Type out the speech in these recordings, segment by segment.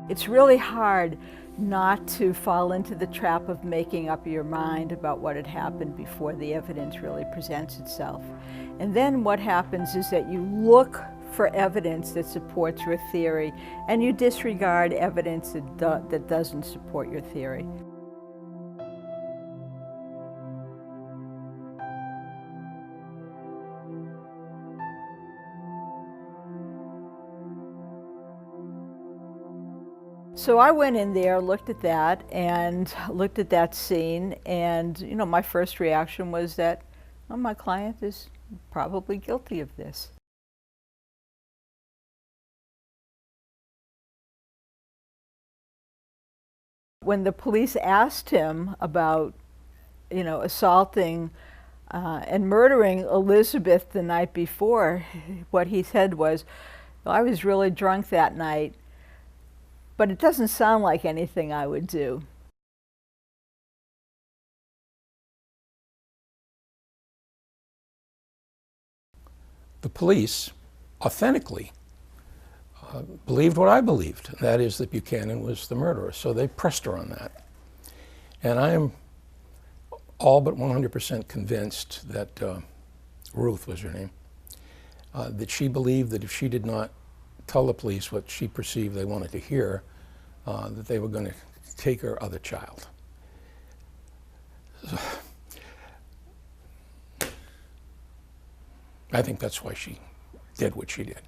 It's really hard not to fall into the trap of making up your mind about what had happened before the evidence really presents itself. And then what happens is that you look for evidence that supports your theory and you disregard evidence that doesn't support your theory. So I went in there, looked at that scene, and my first reaction was that, well, my client is probably guilty of this. When the police asked him about, assaulting and murdering Elizabeth the night before, what he said was, well, I was really drunk that night, but it doesn't sound like anything I would do. The police authentically believed what I believed, and that is that Buchanan was the murderer. So they pressed her on that. And I am all but 100% convinced that Ruth was her name, that she believed that if she did not tell the police what she perceived they wanted to hear, that they were going to take her other child. So, I think that's why she did what she did.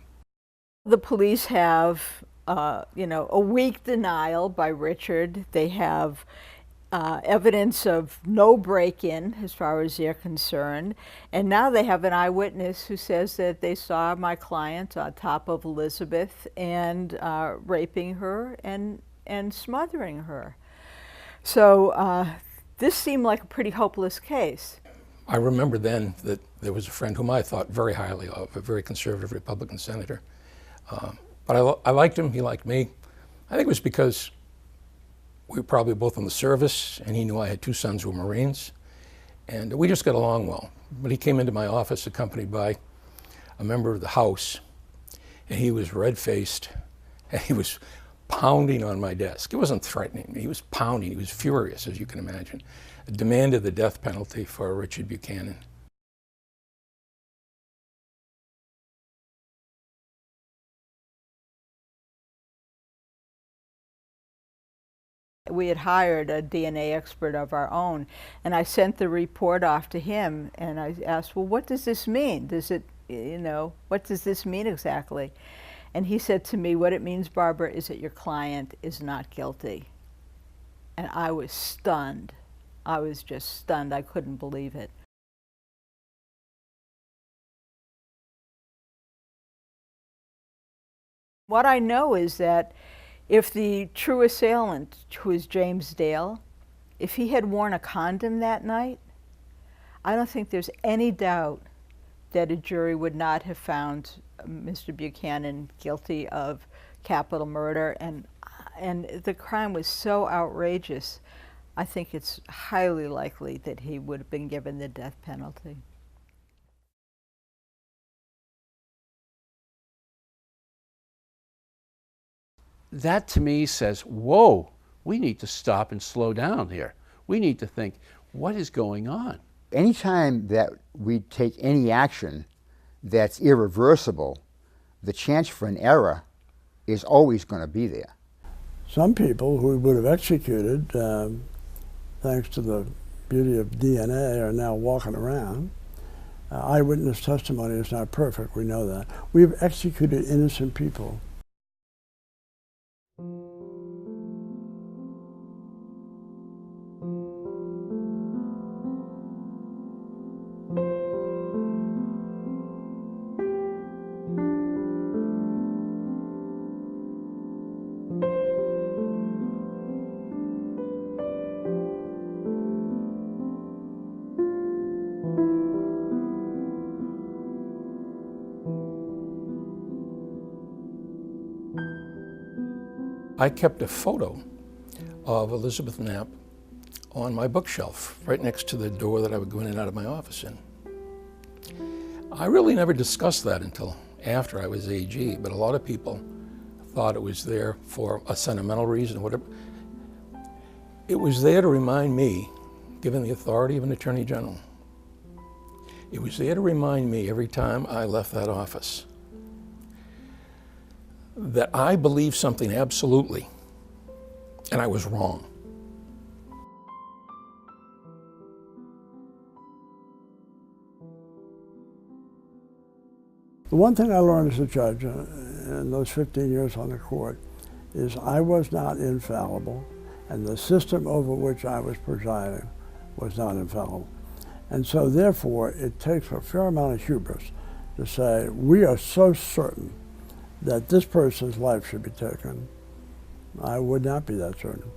The police have, a weak denial by Richard. They have evidence of no break-in as far as they're concerned. And now they have an eyewitness who says that they saw my client on top of Elizabeth and raping her and smothering her. So this seemed like a pretty hopeless case. I remember then that there was a friend whom I thought very highly of, a very conservative Republican senator. But I liked him, he liked me. I think it was because we were probably both in the service, and he knew I had two sons who were Marines, and we just got along well. But he came into my office accompanied by a member of the House, and he was red-faced, and he was pounding on my desk. It wasn't threatening me, he was pounding, he was furious, as you can imagine. Demanded the death penalty for Richard Buchanan. We had hired a DNA expert of our own, and I sent the report off to him, and I asked, well, what does this mean? What does this mean exactly? And he said to me, what it means, Barbara, is that your client is not guilty. And I was stunned. I was just stunned. I couldn't believe it. What I know is that if the true assailant, who is James Dale, if he had worn a condom that night, I don't think there's any doubt that a jury would not have found Mr. Buchanan guilty of capital murder, and the crime was so outrageous. I think it's highly likely that he would have been given the death penalty. That to me says, whoa, we need to stop and slow down here. We need to think, what is going on? Anytime that we take any action that's irreversible, the chance for an error is always going to be there. Some people who we would have executed, thanks to the beauty of DNA, are now walking around. Eyewitness testimony is not perfect, we know that. We've executed innocent people. I kept a photo of Elizabeth Knapp on my bookshelf, right next to the door that I would go in and out of my office in. I really never discussed that until after I was AG, but a lot of people thought it was there for a sentimental reason, whatever. It was there to remind me, given the authority of an attorney general, it was there to remind me every time I left that office that I believed something absolutely, and I was wrong. The one thing I learned as a judge in those 15 years on the court is I was not infallible, and the system over which I was presiding was not infallible. And so therefore, it takes a fair amount of hubris to say, we are so certain that this person's life should be taken. I would not be that certain.